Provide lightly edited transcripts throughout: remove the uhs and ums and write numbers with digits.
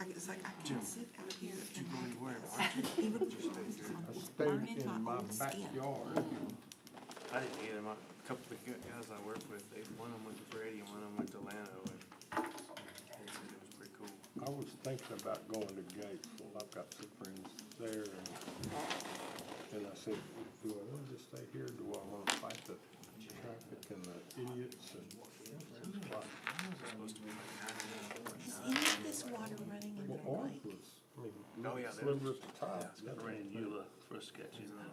It's like I can't sit out here and I stayed in my backyard. I didn't either. A couple of guys I work with, one of them went to Brady and one of them went to Lano, and they said it was pretty cool. I was thinking about going to Gatesville. I've got some friends there, and I said, do I want to just stay here? Do I want to fight the traffic and the idiots? And Is any of this water running in the ours lake? was, I mean, Oh, yeah, sliver at the top. It's got rain in Eula for a sketch, isn't it?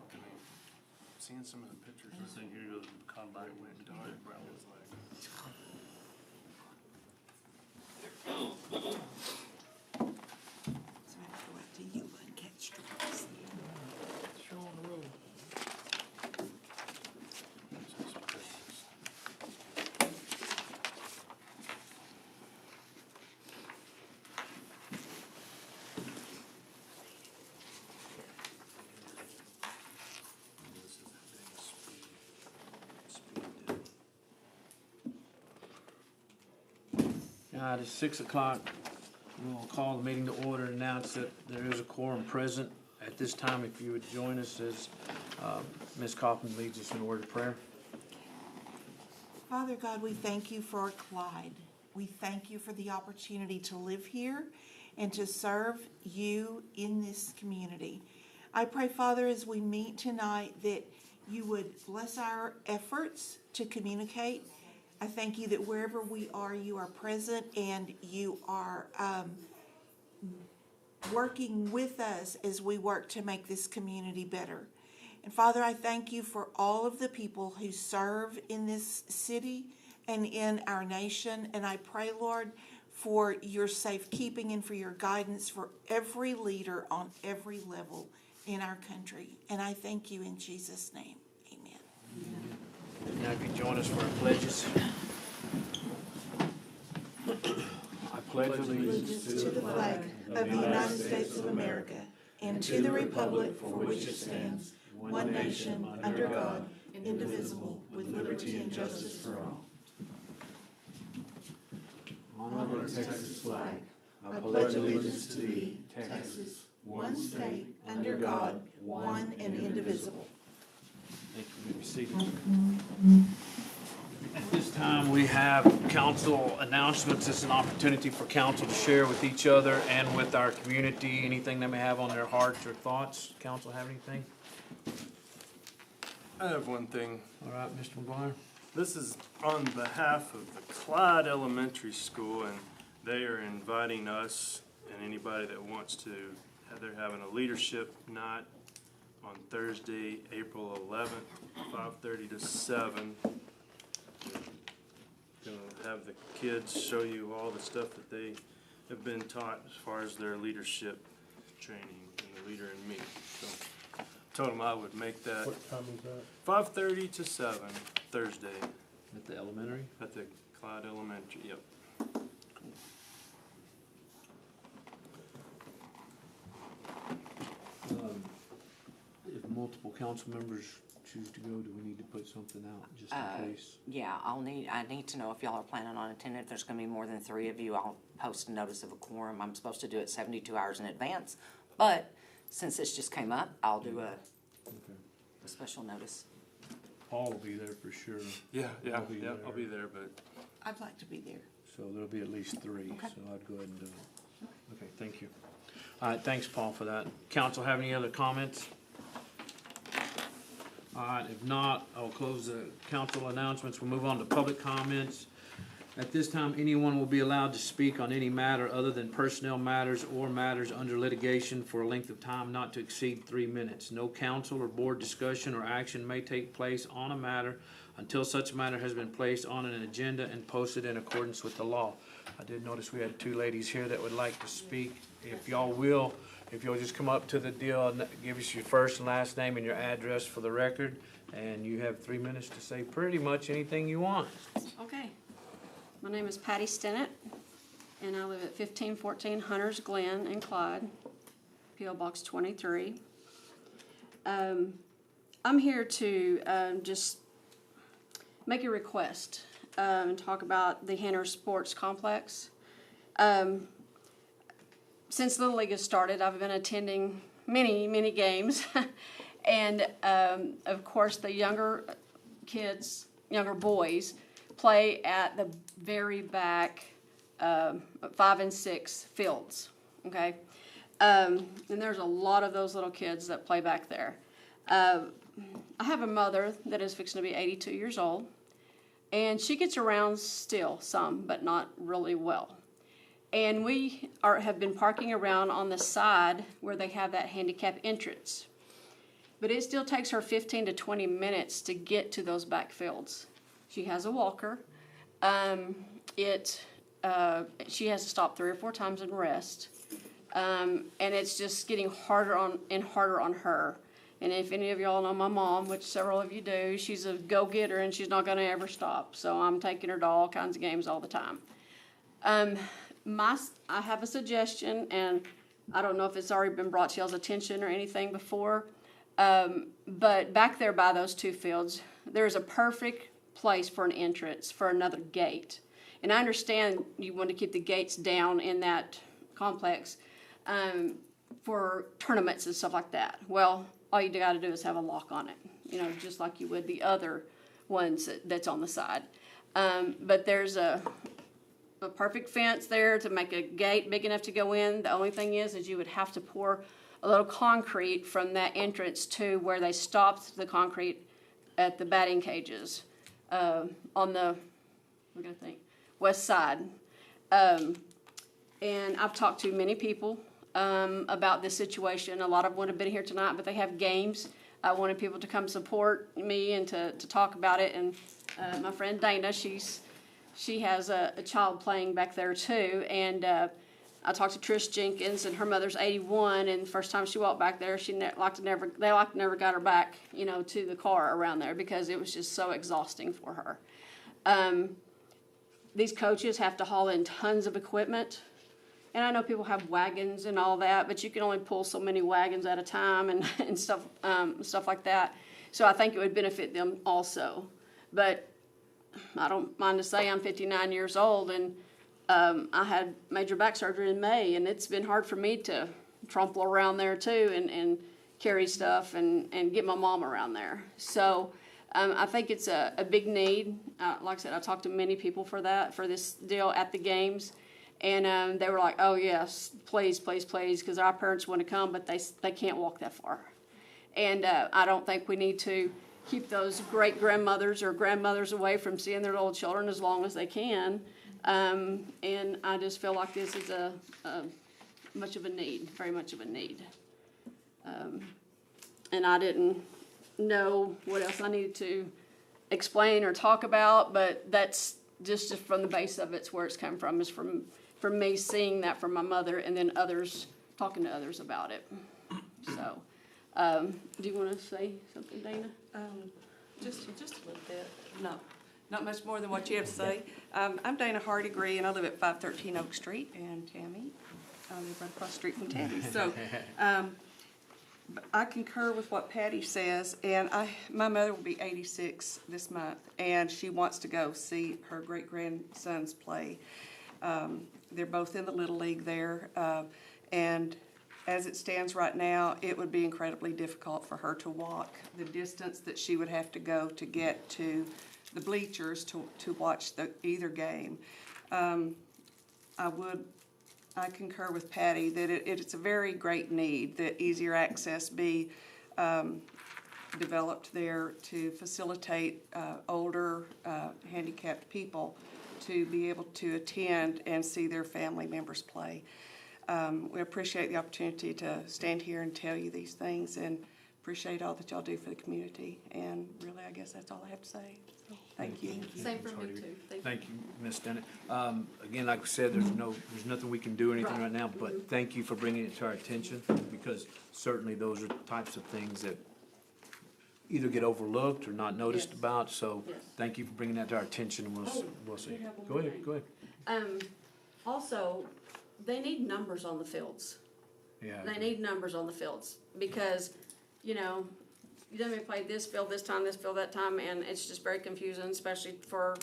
Seeing some of the pictures, This thing here goes combine wind, dark brown. it was like, So I have to go out to Eula and catch storms. Show on the road. this is that thing, speed dip. It's 6 o'clock. We'll call the meeting to order and announce that there is a quorum present. At this time, if you would join us as Ms. Kaufman leads us in a word of prayer. Father God, we thank you for Clyde. We thank you for the opportunity to live here and to serve you in this community. I pray, Father, as we meet tonight, that you would bless our efforts to communicate. I thank you that wherever we are, you are present and you are working with us as we work to make this community better. And Father, I thank you for all of the people who serve in this city and in our nation. And I pray, Lord, for your safekeeping and for your guidance for every leader on every level in our country. And I thank you in Jesus' name. Amen. Now, if you join us for our pledges. I pledge allegiance To the flag of the United States of America and to the republic for which it stands, one nation, under God, indivisible, with liberty and justice for all. on the Texas flag. I pledge allegiance to thee, Texas, one state, under God, one and indivisible. Thank you. You may be seated. At this time, we have council announcements. It's an opportunity for council to share with each other and with our community anything they may have on their hearts or thoughts. Council have anything? I have one thing. All right, Mr. McGuire. This is on behalf of the Clyde Elementary School, and they are inviting us and anybody that wants to. They're having a leadership night on Thursday, April 11th, 5:30 to 7. Gonna have the kids show you all the stuff that they have been taught as far as their leadership training and the leader in me. So told them I would make that What time is that? 5:30 to 7 Thursday At the elementary? at the Clyde Elementary. Yep. If multiple council members choose to go, do we need to put something out just in case? Yeah, I need to know if y'all are planning on attending. If there's gonna be more than 3 of you, I'll post a notice of a quorum. I'm supposed to do it 72 hours in advance, but since this just came up, I'll do a Okay. special notice. Paul will be there for sure, Yeah, I'll be I'll there. be there, but I'd like to be there. so there'll be at least 3, Okay. so I'd go ahead and do it. Okay, thank you. All right, thanks, Paul, for that. Council have any other comments? All right, if not, I'll close the council announcements. We'll move on to public comments. At this time, anyone will be allowed to speak on any matter other than personnel matters or matters under litigation for a length of time not to exceed 3 minutes. No council or board discussion or action may take place on a matter until such matter has been placed on an agenda and posted in accordance with the law. I did notice we had 2 ladies here that would like to speak. If you'll just come up to the deal and give us your first and last name and your address for the record, and you have 3 minutes to say pretty much anything you want. Okay. My name is Patty Stinnett, and I live at 1514 Hunters Glen in Clyde, P.O. Box 23. I'm here to just make a request and talk about the Henner Sports Complex. since Little League has started, I've been attending many games. And, of course, the younger kids, younger boys, play at the very back 5 and 6 fields, okay? And there's a lot of those little kids that play back there. I have a mother that is fixing to be 82 years old, and she gets around still some, but not really well. And we have been parking around on the side where they have that handicap entrance. But it still takes her 15 to 20 minutes to get to those back fields. She has a walker. She has to stop 3 or 4 times and rest. And it's just getting harder on her. And if any of y'all know my mom, which several of you do, she's a go-getter and she's not going to ever stop. So I'm taking her to all kinds of games all the time. I have a suggestion, and I don't know if it's already been brought to y'all's attention or anything before, but back there by those 2 fields, there's a perfect place for an entrance for another gate. And I understand you want to keep the gates down in that complex for tournaments and stuff like that. Well, all you got to do is have a lock on it, just like you would the other ones that's on the side. But there's a perfect fence there to make a gate big enough to go in. The only thing is you would have to pour a little concrete from that entrance to where they stopped the concrete at the batting cages on the west side. And I've talked to many people about this situation. A lot of them would have been here tonight, but they have games. I wanted people to come support me and to talk about it. And my friend Dana, she has a child playing back there too. And I talked to Trish Jenkins, and her mother's 81. And the first time she walked back there, they never got her back, to the car around there because it was just so exhausting for her. These coaches have to haul in tons of equipment. And I know people have wagons and all that, but you can only pull so many wagons at a time and stuff like that. So I think it would benefit them also. But I don't mind to say I'm 59 years old, and I had major back surgery in May, and it's been hard for me to tromple around there too and carry stuff and get my mom around there. So I think it's a big need. Like I said, I talked to many people for this deal at the games. And they were like, oh, yes, please, because our parents want to come, but they can't walk that far. And I don't think we need to keep those great-grandmothers or grandmothers away from seeing their little children as long as they can. And I just feel like this is a much of a need, very much of a need. And I didn't know what else I needed to explain or talk about, but that's just from the base of it's where it's come from, is from me seeing that from my mother and then others, talking to others about it. So, do you want to say something, Dana? Just a little bit. No, not much more than what you have to say. I'm Dana Hardigree, and I live at 513 Oak Street, and Tammy, I live right across the street from Tammy. So, I concur with what Patty says, and my mother will be 86 this month, and she wants to go see her great-grandsons play. They're both in the Little League there, and as it stands right now, it would be incredibly difficult for her to walk the distance that she would have to go to get to the bleachers to watch either game. I concur with Patty that it's a very great need that easier access be developed there to facilitate older handicapped people to be able to attend and see their family members play. We appreciate the opportunity to stand here and tell you these things, and appreciate all that y'all do for the community. And really, I guess that's all I have to say. So, thank you. Same for me too. Thank you, Ms. Dennett. Again, like I said, there's nothing we can do anything right now, but thank you for bringing it to our attention, because certainly those are types of things that either get overlooked or not noticed Yes. about. So Yes. thank you for bringing that to our attention, and we'll see. have one Go more ahead. thing. Also, they need numbers on the fields. Yeah. They need numbers on the fields because, then we played this field this time, this field that time, and it's just very confusing, especially for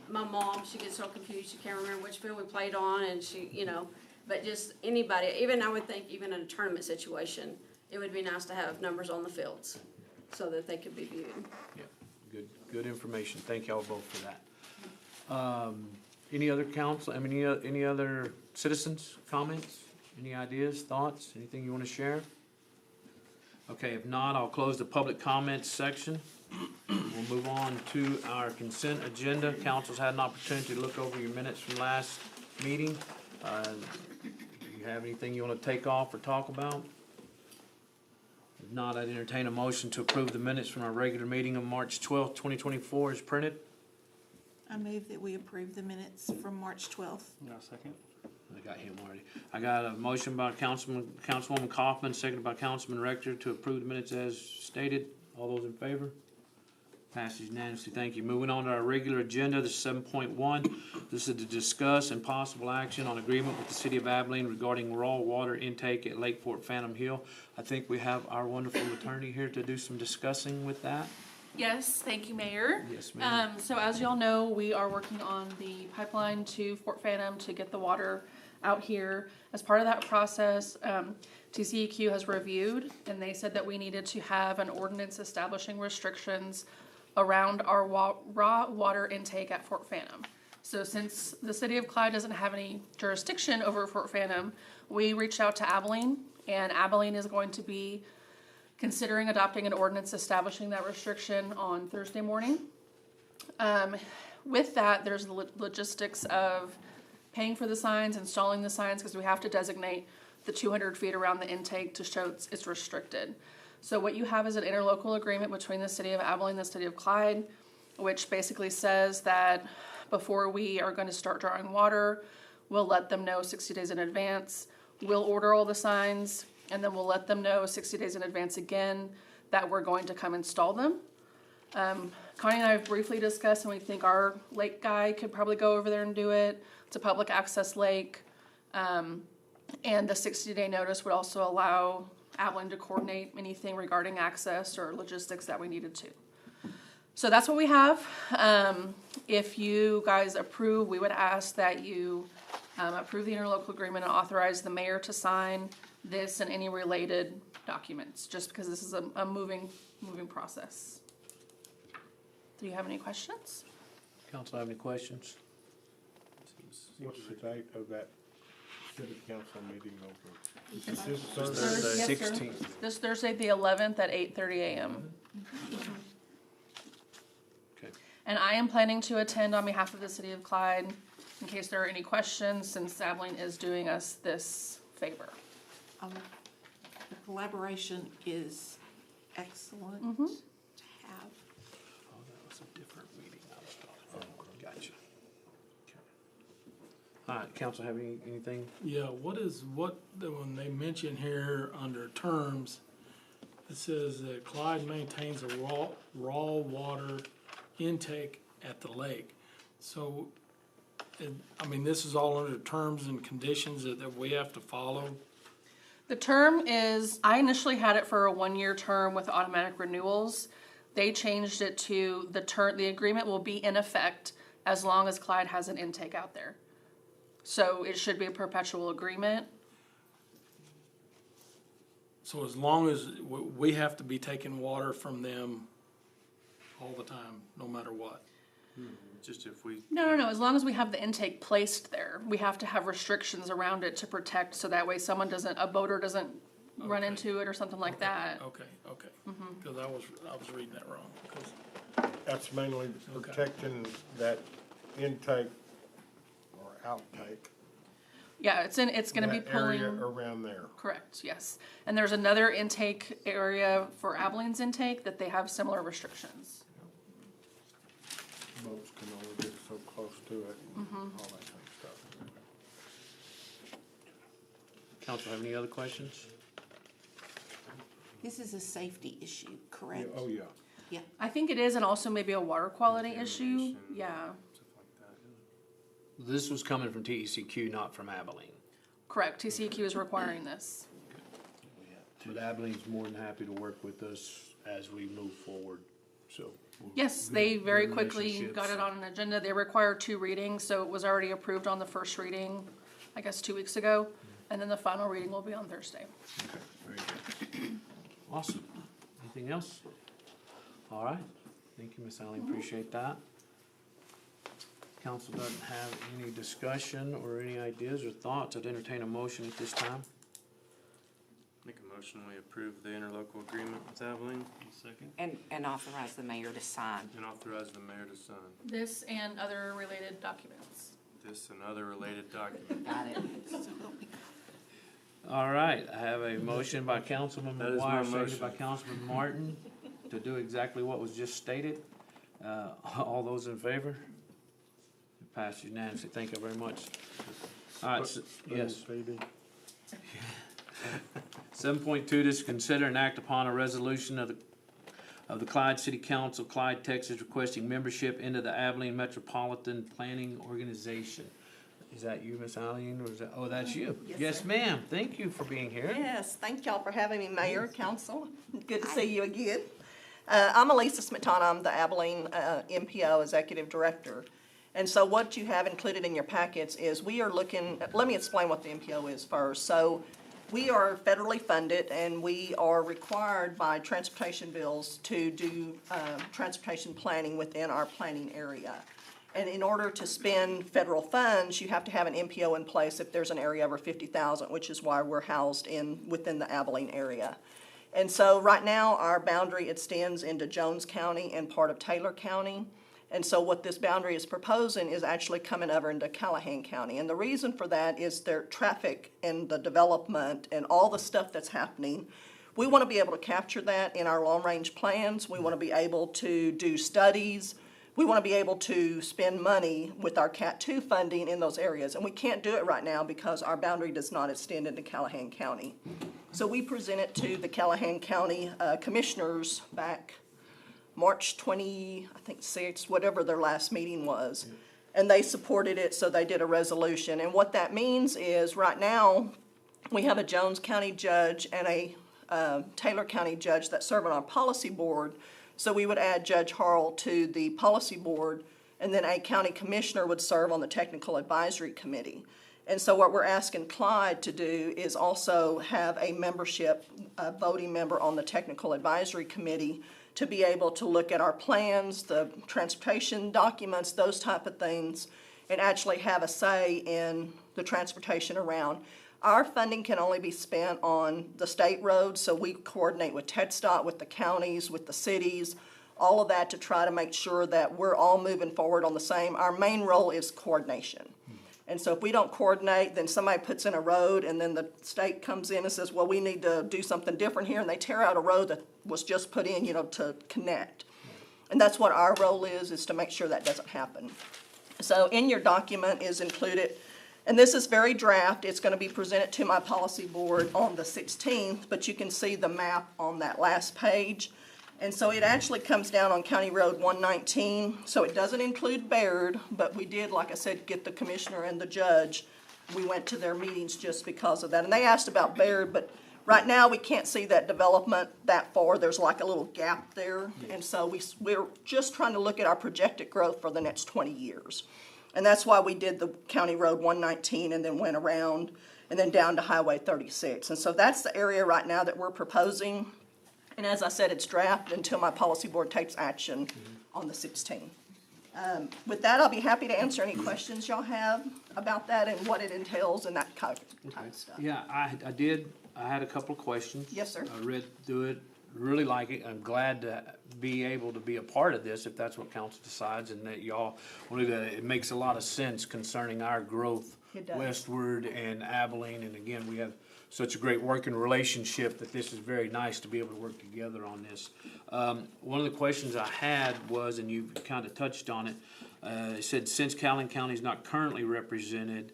my mom. She gets so confused, she can't remember which field we played on, and she, But just anybody, even I would think even in a tournament situation, it would be nice to have numbers on the fields so that they could be viewed. Yeah, good information. Thank y'all both for that. Any other council, any other citizens, comments? Any ideas, thoughts, anything you wanna share? Okay, if not, I'll close the public comments section. We'll move on to our consent agenda. Council's had an opportunity to look over your minutes from last meeting. Do you have anything you wanna take off or talk about? If not, I'd entertain a motion to approve the minutes from our regular meeting of March 12th, 2024 as printed. I move that we approve the minutes from March 12th. No, second. I got him already. I got a motion by Councilwoman Kaufman, seconded by Councilman Rector to approve the minutes as stated. All those in favor? Passes unanimously. Thank you. Moving on to our regular agenda, this is 7.1. This is to discuss and possible action on agreement with the City of Abilene regarding raw water intake at Lake Fort Phantom Hill. I think we have our wonderful attorney here to do some discussing with that. Yes, thank you, Mayor. Yes, ma'am. So as y'all know, we are working on the pipeline to Fort Phantom to get the water out here. As part of that process, TCEQ has reviewed, and they said that we needed to have an ordinance establishing restrictions around our raw water intake at Fort Phantom. So since the City of Clyde doesn't have any jurisdiction over Fort Phantom, we reached out to Abilene, and Abilene is going to be considering adopting an ordinance establishing that restriction on Thursday morning. With that, there's the logistics of paying for the signs, installing the signs, because we have to designate the 200 feet around the intake to show it's restricted. So what you have is an interlocal agreement between the City of Abilene and the City of Clyde, which basically says that before we are going to start drawing water, we'll let them know 60 days in advance. We'll order all the signs, and then we'll let them know 60 days in advance again that we're going to come install them. Connie and I have briefly discussed, and we think our lake guy could probably go over there and do it. It's a public access lake. And the 60-day notice would also allow Abilene to coordinate anything regarding access or logistics that we needed to. So that's what we have. If you guys approve, we would ask that you approve the interlocal agreement and authorize the mayor to sign this and any related documents, just because this is a moving process. Do you have any questions? Council have any questions? What's the date of that city council meeting over? Is It's this Thursday. Yes, sir. 16th. This Thursday, the 11th at 8:30 a.m. Okay. And I am planning to attend on behalf of the City of Clyde in case there are any questions, since Abilene is doing us this favor. The collaboration is excellent Mm-hmm. to have. Oh, that was a different meeting I was talking about. Gotcha. Okay. All right, council have anything? Yeah, when they mention here under terms, it says that Clyde maintains a raw water intake at the lake. So, this is all under terms and conditions that we have to follow. The term is, I initially had it for a 1-year term with automatic renewals. They changed it to the agreement will be in effect as long as Clyde has an intake out there. So it should be a perpetual agreement. So as long as we have to be taking water from them all the time, no matter what. Just if we, No. As long as we have the intake placed there, we have to have restrictions around it to protect, so that way a boater doesn't run Okay. into it or something like that. Okay, because I was reading that wrong. 'Cause- That's mainly Okay. protecting that intake or outtake. Yeah, it's gonna be that area pulling, around there. correct, yes. And there's another intake area for Abilene's intake that they have similar restrictions. Boats can only get so close to it, and all that kind of stuff. Council have any other questions? This is a safety issue, Yeah, correct? oh, yeah. Yeah. I think it is, and also maybe a water quality issue, Contamination. yeah, stuff like that. This was coming from TECQ, not from Abilene. correct, TCEQ is requiring this. But Abilene's more than happy to work with us as we move forward, so. we're Yes, good- they very good quickly relationships. got it on an agenda. They require 2 readings, so it was already approved on the first reading. I guess, 2 weeks ago. And then the final reading will be on Thursday. Very good. Awesome. Anything else? All right. Thank you, Ms. Allen. Appreciate that. Council doesn't have any discussion or any ideas or thoughts. I'd entertain a motion at this time. Make a motion, we approve the interlocal agreement with Abilene. Second. And authorize the mayor to sign. And authorize the mayor to sign This and other related documents. this and other related documents. Got it. All right, I have a motion by Councilman That is my McGuire, seconded by motion. Councilman Martin, to do exactly what was just stated. All those in favor? It passed unanimously. Thank you very much. All right, yes. Stated. 7.2, this consider and act upon a resolution of the Clyde City Council, Clyde, Texas, requesting membership into the Abilene Metropolitan Planning Organization. Is that you, Miss Eileen, or is that, oh, that's you? Yes, ma'am. Thank you for being here. Yes, thank y'all for having me, Mayor, Council. Good to see you again. I'm Elisa Smetana. I'm the Abilene MPO Executive Director. And so what you have included in your packets is we are looking, let me explain what the MPO is first. So we are federally funded and we are required by transportation bills to do transportation planning within our planning area. And in order to spend federal funds, you have to have an MPO in place if there's an area over 50,000, which is why we're housed within the Abilene area. And so right now, our boundary extends into Jones County and part of Taylor County. And so what this boundary is proposing is actually coming over into Callahan County. And the reason for that is their traffic and the development and all the stuff that's happening. We want to be able to capture that in our long-range plans. We want to be able to do studies. We want to be able to spend money with our CAT 2 funding in those areas. And we can't do it right now because our boundary does not extend into Callahan County. So we presented to the Callahan County commissioners back March 6th, whatever their last meeting was. And they supported it, so they did a resolution. And what that means is right now, we have a Jones County judge and a Taylor County judge that serve on our policy board. So we would add Judge Harrell to the policy board, and then a county commissioner would serve on the technical advisory committee. And so what we're asking Clyde to do is also have a membership, a voting member on the technical advisory committee to be able to look at our plans, the transportation documents, those type of things, and actually have a say in the transportation around. Our funding can only be spent on the state roads, so we coordinate with TxDOT, with the counties, with the cities, all of that to try to make sure that we're all moving forward on the same. Our main role is coordination. And so if we don't coordinate, then somebody puts in a road and then the state comes in and says, well, we need to do something different here, and they tear out a road that was just put in, to connect. And that's what our role is to make sure that doesn't happen. So in your document is included, and this is very draft, it's going to be presented to my policy board on the 16th, but you can see the map on that last page. And so it actually comes down on County Road 119, so it doesn't include Baird, but we did, like I said, get the commissioner and the judge. We went to their meetings just because of that. And they asked about Baird, but right now we can't see that development that far. There's like a little gap there. And so we're just trying to look at our projected growth for the next 20 years. And that's why we did the County Road 119 and then went around and then down to Highway 36. And so that's the area right now that we're proposing. And as I said, it's draft until my policy board takes action on the 16th. With that, I'll be happy to answer any questions y'all have about that and what it entails and that type of stuff. Yeah, I did. I had a couple of questions. Yes, sir. I read through it, really like it. I'm glad to be able to be a part of this if that's what council decides, and that y'all, it makes a lot of sense concerning our growth It does. westward and Abilene. And again, we have such a great working relationship that this is very nice to be able to work together on this. One of the questions I had was, and you kind of touched on it, it said since Callahan County is not currently represented,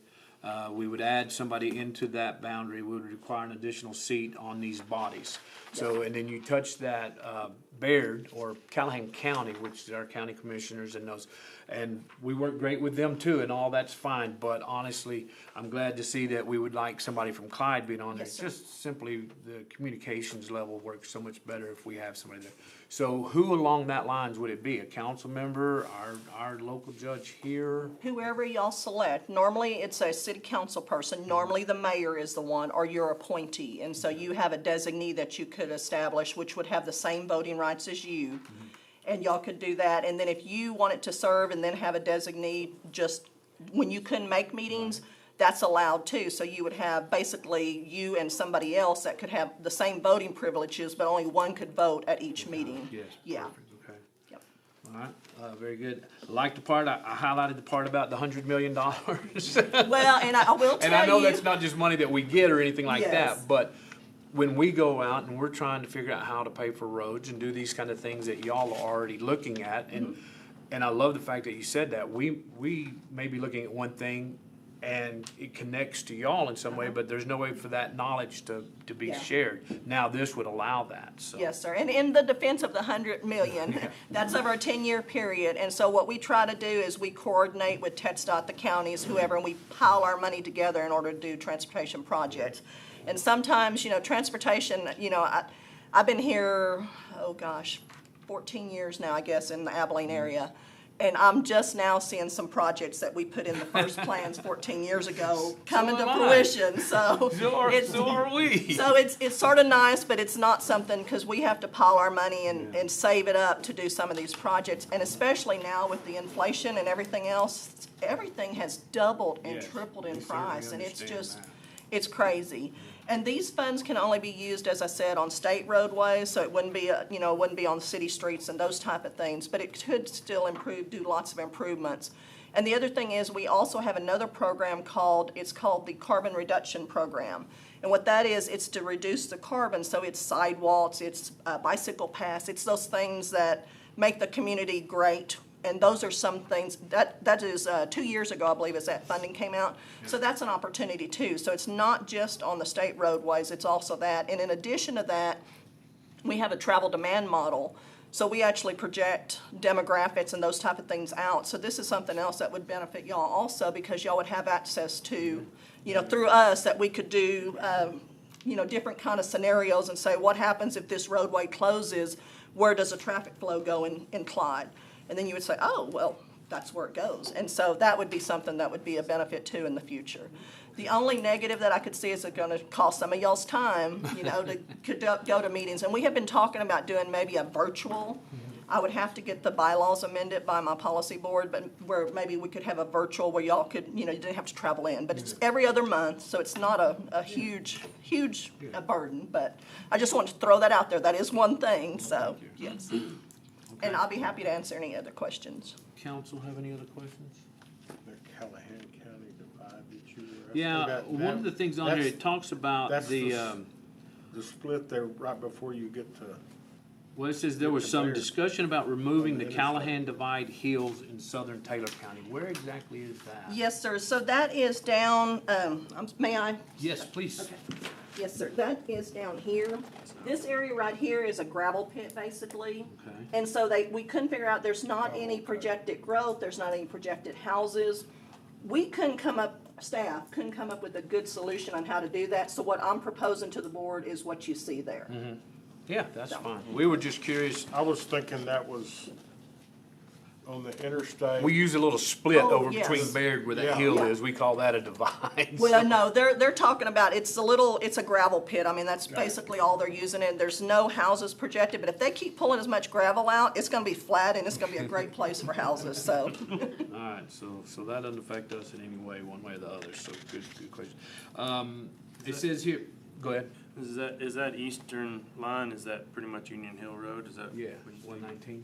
we would add somebody into that boundary, we would require an additional seat on these bodies. So, and then you touched that, Baird or Callahan County, which is our county commissioners and those. And we work great with them too, and all that's fine, but honestly, I'm glad to see that we would like somebody from Clyde being on there. Yes, sir. Just simply, the communications level works so much better if we have somebody there. So who along that lines would it be? A council member, our local judge here? Whoever y'all select, normally it's a city council person, normally the mayor is the one, or your appointee. And so you have a designee that you could establish, which would have the same voting rights as you. And y'all could do that, and then if you wanted to serve and then have a designee, just when you couldn't make meetings, that's allowed too. So you would have basically you and somebody else that could have the same voting privileges, but only one could vote at each meeting. Yes. Yeah. Perfect, okay. Yep. All right, very good. I like the part, I highlighted the part about the $100 million. Well, and I will tell you. And I know that's not just money that we get or anything like Yes. that, but when we go out and we're trying to figure out how to pay for roads and do these kind of things that y'all are already looking at, and I love the fact that you said that, we may be looking at one thing and it connects to y'all in some way, but there's no way for that knowledge to be Yeah. shared. Now this would allow that, so. Yes, sir. And in the defense of the 100 million, that's over a 10-year period. And so what we try to do is we coordinate with TxDOT, the counties, whoever, and we pile our money together in order to do transportation projects. And sometimes, transportation, I've been here, 14 years now, I guess, in the Abilene area. And I'm just now seeing some projects that we put in the first plans 14 years ago coming to am I. fruition, so. So are we. So it's sort of nice, but it's not something, because we have to pile our money and save it up to do some of these projects. And especially now with the inflation and everything else, everything has doubled and Yes, tripled in we certainly price. And it's understand just, that. it's crazy. And these funds can only be used, as I said, on state roadways, so it wouldn't be, it wouldn't be on city streets and those type of things. But it could still do lots of improvements. And the other thing is, we also have another program called the Carbon Reduction Program. And what that is, it's to reduce the carbon, so it's sidewalks, it's bicycle paths, it's those things that make the community great. And those are some things, that is 2 years ago, I believe, as that funding came out. So that's an opportunity too. So it's not just on the state roadways, it's also that. And in addition to that, we have a travel demand model. So we actually project demographics and those type of things out. So this is something else that would benefit y'all also, because y'all would have access to, through us, that we could do, different kind of scenarios and say, what happens if this roadway closes? Where does the traffic flow go in Clyde? And then you would say, oh, well, that's where it goes. And so that would be something that would be a benefit too in the future. The only negative that I could see is it's gonna cost some of y'all's time, to go to meetings. And we have been talking about doing maybe a virtual. I would have to get the bylaws amended by my policy board, but where maybe we could have a virtual where y'all could, you didn't have to travel in. But it's every other month, so it's not a huge burden. But I just want to throw that out there. That is one thing, so, yes. And I'll be happy to answer any other questions. Council have any other questions? The Callahan County divide that you were. Yeah, one of the things on here, it talks about That's the, the split there right before you get to, well, it says there was some There. discussion about removing the interstate. Callahan Divide Hills in southern Taylor County. Where exactly is that? Yes, sir. So that is down, may I? Yes, please. Yes, sir. That is down here. This area right here is a gravel pit, basically. Okay. And so we couldn't figure out, there's not any projected growth, there's not any projected houses. We couldn't come up, staff couldn't come up with a good solution on how to do that. So what I'm proposing to the board is what you see there. Yeah, that's fine. We were just curious. I was thinking that was on the interstate. We use a little split Oh, over yes. between Baird where that Yeah. hill Yeah. is. We call that a divide. Well, no, they're talking about, it's a gravel pit. I mean, that's basically all they're using it. There's no houses projected, but if they keep pulling as much gravel out, it's gonna be flat and it's gonna be a great place for houses, so. All right, so that doesn't affect us in any way, one way or the other, so good question. It says here, go ahead. Is that eastern line, is that pretty much Union Hill Road, is that? Yeah, 119.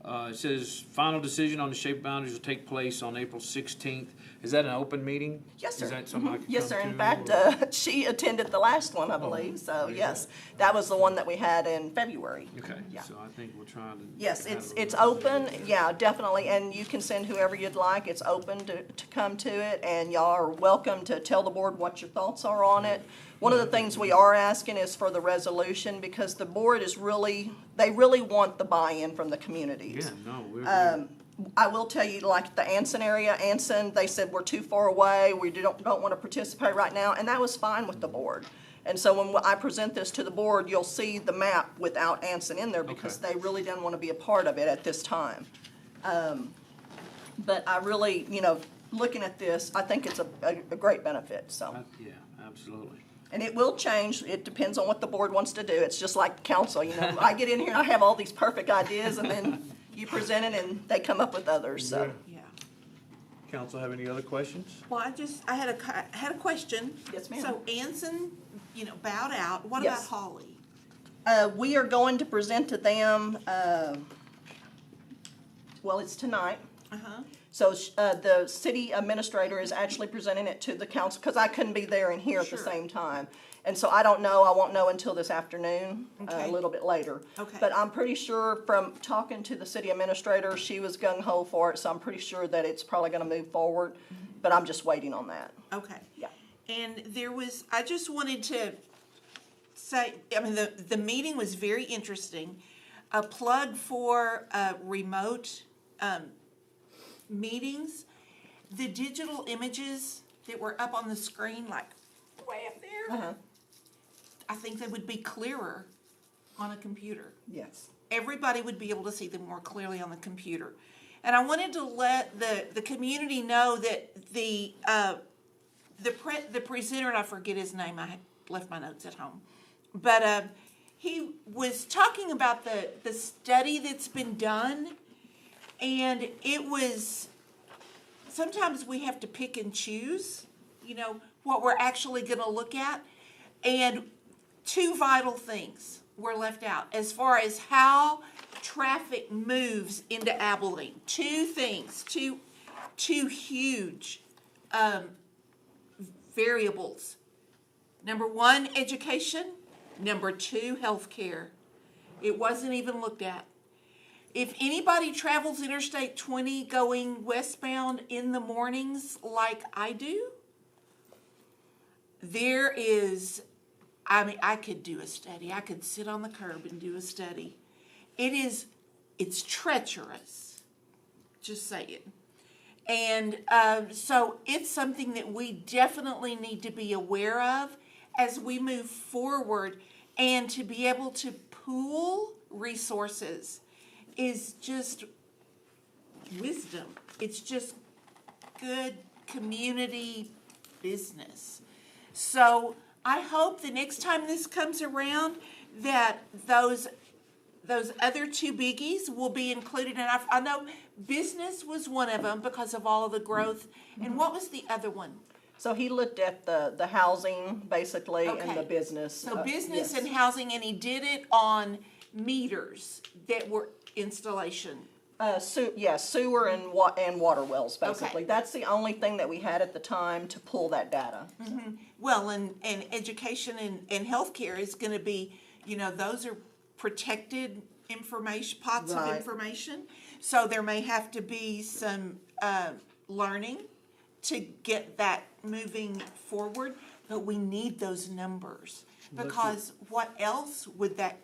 It says final decision on the shape boundaries will take place on April 16th. Is that an open meeting? Yes, sir. Is that something I can Yes, come sir. In to, fact, or- she attended the last one, I believe, so yes. That was the one that we had in February. Okay, Yeah. so I think we'll try to. Yes, have it's a- open, yeah, definitely, and you can send whoever you'd like. It's open to come to it, and y'all are welcome to tell the board what your thoughts are on it. One of the things we are asking is for the resolution, because the board is really, they really want the buy-in from the communities. Yeah, no, we're, I will tell you, like the Anson area, Anson, they said we're too far away, we don't want to participate right now, and that was fine with the board. And so when I present this to the board, you'll see the map without Anson in there, because they really didn't want to be a part of it at this time. But I really, you know, looking at this, I think it's a great benefit, so. yeah, absolutely. And it will change, it depends on what the board wants to do, it's just like council, you know, I get in here and I have all these perfect ideas, and then you present it and they come up with others, so. Yeah. Council have any other questions? Well, I had a question. Yes, ma'am. So Anson, you know, bowed out. What about Yes. Holly? We are going to present to them, well, it's tonight. Uh-huh. So, the city administrator is actually presenting it to the council, because I couldn't be there and here at the Sure. same time. And so I don't know, I won't know until this afternoon, Okay. a little bit later. Okay. But I'm pretty sure from talking to the city administrator, she was gung-ho for it, so I'm pretty sure that it's probably gonna move forward. But I'm just waiting on that. Okay. Yeah. And I just wanted to say, I mean, the meeting was very interesting. A plug for, remote, meetings. The digital images that were up on the screen, like way up there, Uh-huh. I think they would be clearer on a computer. Yes. Everybody would be able to see them more clearly on the computer. And I wanted to let the community know that the presenter, and I forget his name, I left my notes at home, but he was talking about the study that's been done, and it was, sometimes we have to pick and choose, you know, what we're actually gonna look at, and two vital things were left out as far as how traffic moves into Abilene. Two things, two huge variables. Number one, education. Number two, healthcare. It wasn't even looked at. If anybody travels Interstate 20 going westbound in the mornings like I do, there is, I mean, I could do a study. I could sit on the curb and do a study. It's treacherous, just saying. And so it's something that we definitely need to be aware of as we move forward, and to be able to pool resources is just wisdom. It's just good community business. So I hope the next time this comes around that those other two biggies will be included. And I know business was one of them because of all of the growth. And what was the other one? So he looked at the housing, basically, and the Okay. business. So business yes. and housing, and he did it on meters that were installation. Sewer and water wells, basically. Okay. That's the only thing that we had at the time to pull that data. Well, and education and healthcare is gonna be, you know, those are protected information, pots of Right. information. So there may have to be some, learning to get that moving forward, but we need those numbers. Because what else would that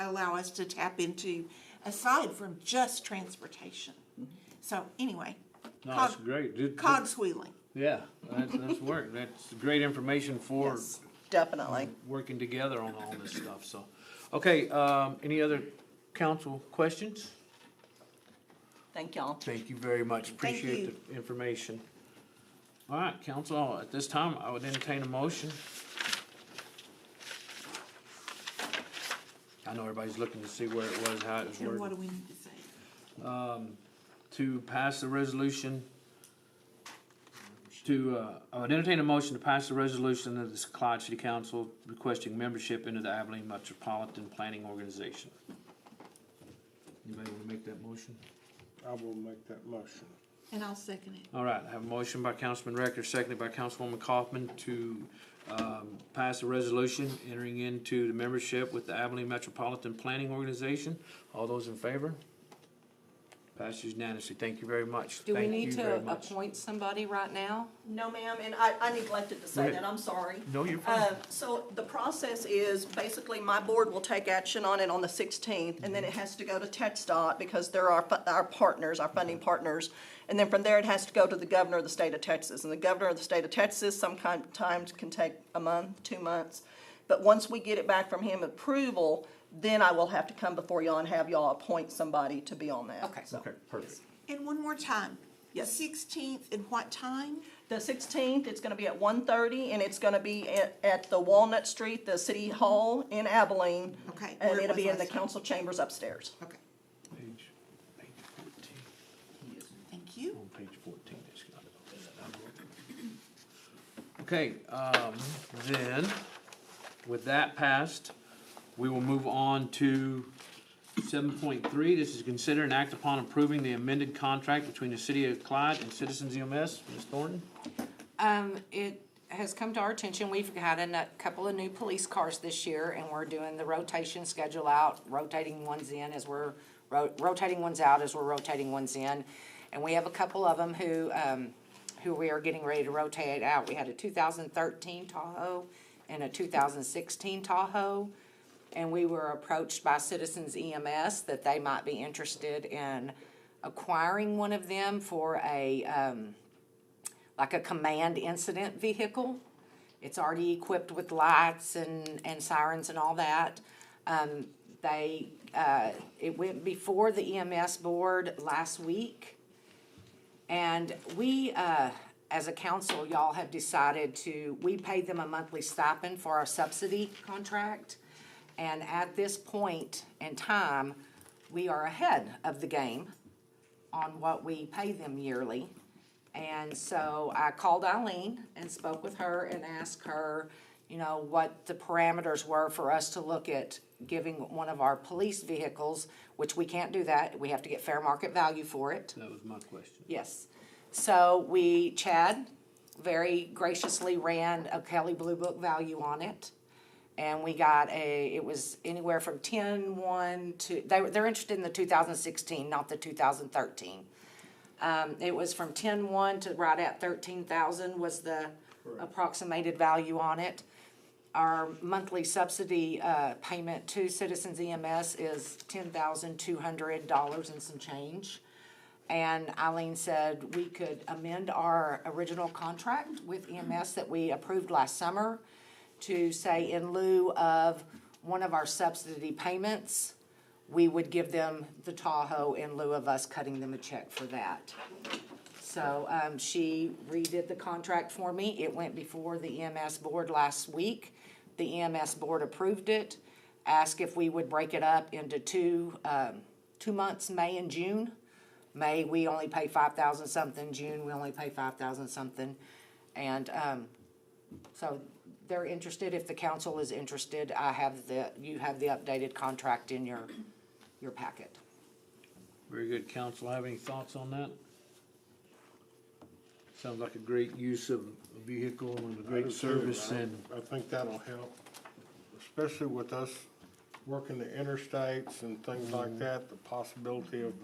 allow us to tap into aside from just transportation? So anyway, No, that's great. cogs wheeling. Yeah, that's work. That's great information for Yes, definitely. working together on all this stuff, so. Okay, any other council questions? Thank y'all. Thank you very much. Thank Appreciate the information. All right, council, at this time, I would entertain a motion. I know everybody's looking to see where it was, how it was And what worded. do we need to say? To pass the resolution, I would entertain a motion to pass the resolution of the Clyde City Council requesting membership into the Abilene Metropolitan Planning Organization. Anybody want to make that motion? I will make that motion. And I'll second it. All right, I have a motion by Councilman Rector, seconded by Councilwoman Kaufman to pass a resolution entering into the membership with the Abilene Metropolitan Planning Organization. All those in favor? Passes unanimously. Thank you very much. Do we Thank need you very to much. appoint somebody right now? No, ma'am, and I neglected to say Go that, ahead. I'm sorry. No, you're fine. So the process is, basically, my board will take action on it on the 16th, and then it has to go to TxDOT, because they're our partners, our funding partners. And then from there, it has to go to the governor of the state of Texas. And the governor of the state of Texas sometimes can take a month, 2 months. But once we get it back from him approval, then I will have to come before y'all and have y'all appoint somebody to be on that. Okay. So, Okay, perfect. And one more time. Yes. 16th, and what time? The 16th, it's gonna be at 1:30, and it's gonna be at the Walnut Street, the City Hall in Abilene. Okay, And where it it'll be was in the last time. council chambers upstairs. Okay, Page 14. thank you. On page 14, it's got it. Okay, then, with that passed, we will move on to 7.3. This is consider and act upon approving the amended contract between the City of Clyde and Citizens EMS. Ms. Thornton? It has come to our attention, we've had a couple of new police cars this year, and we're doing the rotation schedule out, rotating ones in as we're, rotating ones out as we're rotating ones in. And we have a couple of them who we are getting ready to rotate out. We had a 2013 Tahoe and a 2016 Tahoe. And we were approached by Citizens EMS that they might be interested in acquiring one of them for like a command incident vehicle. It's already equipped with lights and sirens and all that. It went before the EMS board last week. And we, as a council, y'all have decided we paid them a monthly stipend for our subsidy contract. And at this point in time, we are ahead of the game on what we pay them yearly. And so I called Eileen and spoke with her and asked her, what the parameters were for us to look at giving one of our police vehicles, which we can't do that. We have to get fair market value for it. That was my question. Yes. So Chad very graciously ran a Kelly Blue Book value on it. And we got it was anywhere from 10-1 to, they're interested in the 2016, not the 2013. It was from 10-1 to right at 13,000 was the approximated value on it. Our monthly subsidy payment to Citizens EMS is $10,200 and some change. And Eileen said we could amend our original contract with EMS that we approved last summer to say in lieu of one of our subsidy payments, we would give them the Tahoe in lieu of us cutting them a check for that. So she redid the contract for me. It went before the EMS board last week. The EMS board approved it, asked if we would break it up into two months, May and June. May, we only pay 5,000 something. June, we only pay 5,000 something. And so they're interested. If the council is interested, you have the updated contract in your packet. Very good. Council, have any thoughts on that? Sounds like a great use of a vehicle and a I great do too. service and, I think that'll help, especially with us working the interstates and things like that, the possibility of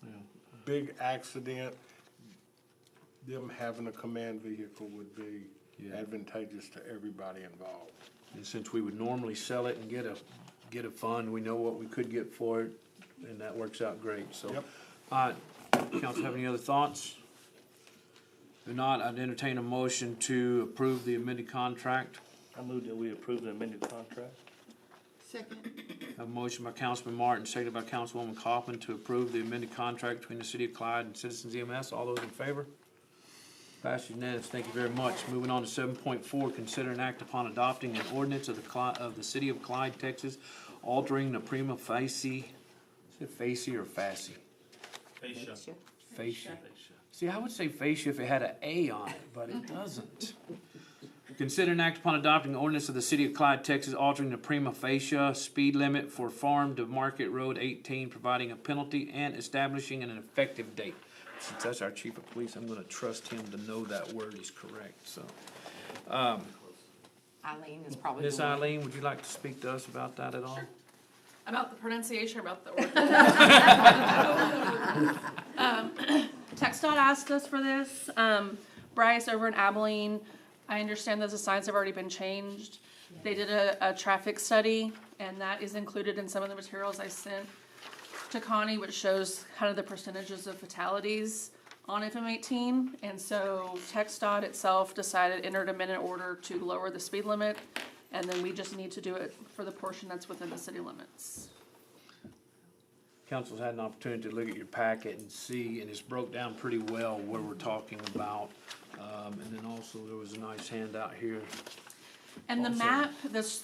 a big accident, them having a command vehicle would be advantageous to everybody involved. and since we would normally sell it and get a fund, we know what we could get for it, and that works out great, so. Yep. Council have any other thoughts? If not, I'd entertain a motion to approve the amended contract. I move that we approve the amended contract. Second. Have a motion by Councilman Martin, seconded by Councilwoman Coffin to approve the amended contract between the City of Clyde and Citizens EMS. All those in favor? Passed unanimous. Thank you very much. Moving on to 7.4, consider an act upon adopting an ordinance of the City of Clyde, Texas, altering the prima facie, is it facie or facie? Fascia. Fascia. See, I would say fascia if it had an A on it, but it doesn't. Consider an act upon adopting an ordinance of the City of Clyde, Texas, altering the prima facie speed limit for Farm to Market Road 18, providing a penalty and establishing an effective date. Since that's our chief of police, I'm gonna trust him to know that word is correct, so. Eileen is probably Ms. the one. Eileen, would you like to speak to us about that at all? About the pronunciation, about the ordinance. TxDOT asked us for this. Bryce over in Abilene, I understand that the signs have already been changed. They did a traffic study, and that is included in some of the materials I sent to Connie, which shows kind of the percentages of fatalities on FM18. And so TxDOT itself decided, entered a minute order to lower the speed limit, and then we just need to do it for the portion that's within the city limits. Council's had an opportunity to look at your packet and see, and it's broke down pretty well where we're talking about. And then also there was a nice handout here. And the Also- map,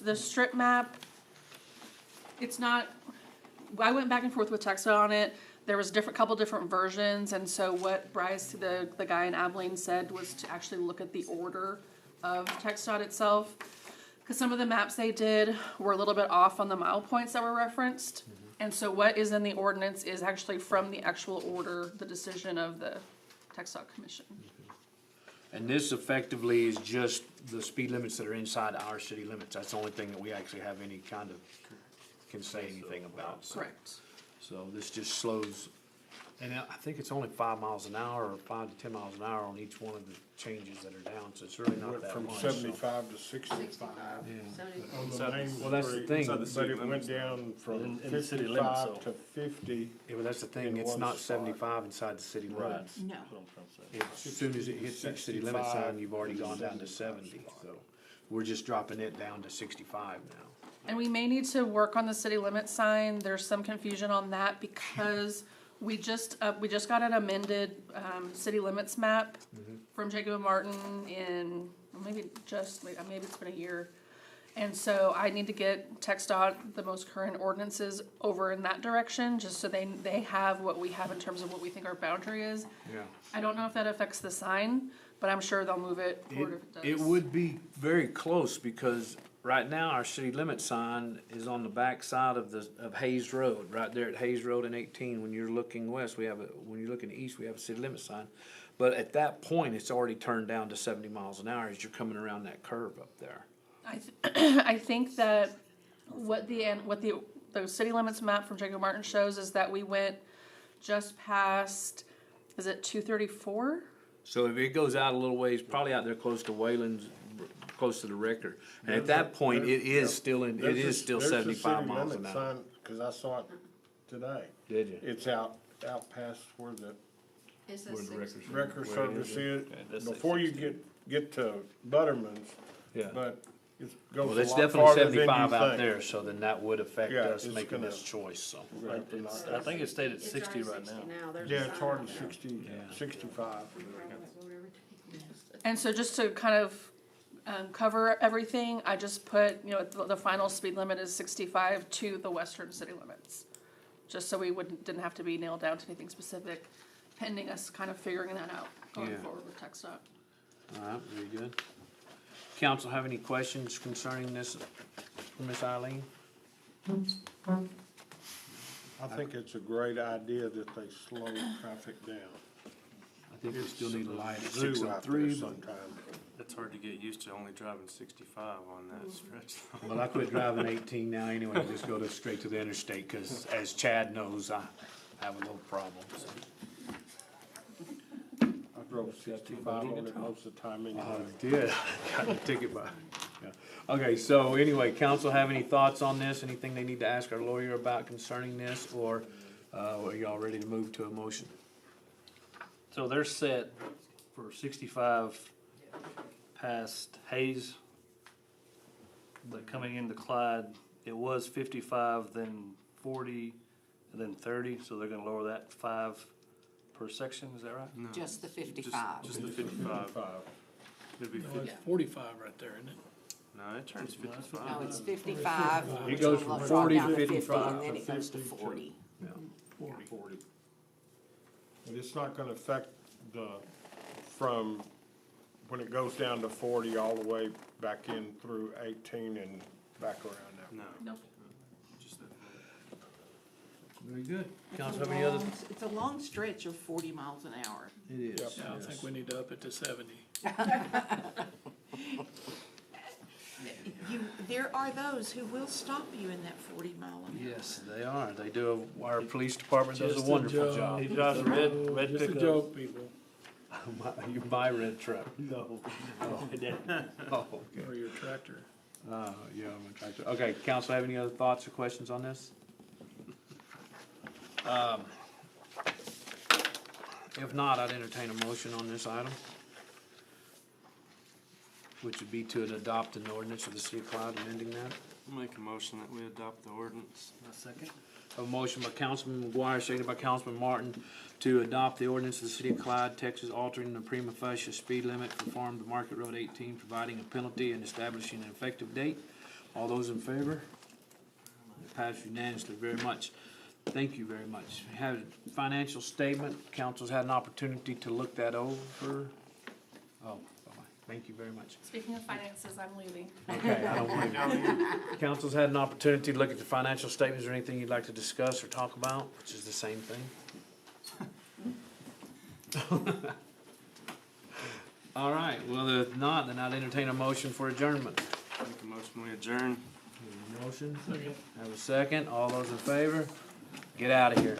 the strip map, it's not, I went back and forth with TxDOT on it. There was couple different versions, and so what Bryce, the guy in Abilene, said was to actually look at the order of TxDOT itself. Because some of the maps they did were a little bit off on the mile points that were referenced. And so what is in the ordinance is actually from the actual order, the decision of the TxDOT Commission. And this effectively is just the speed limits that are inside our city limits. That's the only thing that we actually have any kind of, can say anything about. So- Correct. So this just slows, and I think it's only 5 miles an hour or 5 to 10 miles an hour on each one of the changes that are down, so it's really not Went that from much. so- 75 to 65 Yeah. on the main Well, that's the street, thing. but it went down from In the city limits, 55 so. to 50. Yeah, but that's the thing, In it's one not spot. 75 inside the city Right. limits. No. That's what I'm trying to say. As soon as it hits that city limit 65 sign, you've already gone down to 70, so we're just dropping it down to 65 now. And we may need to work on the city limit sign. There's some confusion on that because we just got an amended, city limits map from Jacob and Martin in, maybe it's been a year. And so I need to get TxDOT the most current ordinances over in that direction, just so they have what we have in terms of what we think our boundary is. Yeah. I don't know if that affects the sign, but I'm sure they'll move it forward if it does. It would be very close, because right now, our city limit sign is on the back side of Hayes Road, right there at Hayes Road and 18. When you're looking west, when you're looking east, we have a city limit sign. But at that point, it's already turned down to 70 miles an hour as you're coming around that curve up there. I think that what the city limits map from Jacob Martin shows is that we went just past, is it 234? So if it goes out a little ways, probably out there close to Wayland's, close to the record. And at that point, it is still There's a 75 city miles limit an hour. sign, 'cause I saw it today. Did you? It's out past where the Where the records- record where it service is. is, Yeah, that's before you 60. get to Butterman's, Yeah. but it Well, goes a it's lot definitely farther than you 75 out think. there, so then that would affect Yeah, us it's making gonna- this choice, so. Right, It's- I think it stayed at 60 right now. Yeah, it's hard to 65. And so just to kind of cover everything, I just put, the final speed limit is 65 to the western city limits. Just so we didn't have to be nailed down to anything specific, pending us kind of figuring that out going Yeah. forward with TxDOT. All right, very good. Council have any questions concerning this from Ms. Eileen? I think it's a great idea that they slow traffic down. I think we still need a light at Zoo out there 603, but, sometimes. It's hard to get used to only driving 65 on that stretch. well, I quit driving 18 now anyway, just go straight to the interstate, cause as Chad knows, I have a little problem, so. I drove 65 on it most of the time anyway. Did, got a ticket by, yeah. Okay, so anyway, council have any thoughts on this? Anything they need to ask our lawyer about concerning this, or, are y'all ready to move to a motion? So they're set for 65 past Hayes. But coming into Clyde, it was 55, then 40, and then 30, so they're gonna lower that 5 per section, is that right? No, Just the 55. Just the 55. It'd be No, 50. it's 45 right there, isn't it? No, it turns 55. No, it's 55. It which goes will from drop 40 down to 50, 55 and then it to goes to 50 to- 40. Yeah. 40. But it's not gonna affect from when it goes down to 40 all the way back in through 18 and back around there. No. Nope. Just that. Very good. Council have any other? It's a long stretch of 40 miles an hour. It is. Yeah, I think we need to up it to 70. there are those who will stop you in that 40 mile an hour. Yes, they are. They do, our police department does a Just wonderful joke. job. He drives a red Just a pickup. joke, people, You buy red truck. No, I didn't. Oh, okay. or your tractor. Yeah, I'm a tractor. Okay, council, have any other thoughts or questions on this? If not, I'd entertain a motion on this item, which would be to adopt an ordinance of the city of Clyde amending that. I'll make a motion that we adopt the ordinance. A second. A motion by Councilman McGuire, seconded by Councilman Martin, to adopt the ordinance of the city of Clyde, Texas, altering the prima facie speed limit for Farm to Market Road 18, providing a penalty and establishing an effective date. All those in favor? It passed unanimously. Very much. Thank you very much. We have a financial statement. Council's had an opportunity to look that over. Oh, bye-bye. Thank you very much. Speaking of finances, I'm leaving. Okay, I don't blame you. Council's had an opportunity to look at the financial statements. Is there anything you'd like to discuss or talk about, which is the same thing? All right, well, if not, then I'd entertain a motion for adjournment. Make a motion, we adjourn. Motion, have a second. All those in favor? Get out of here.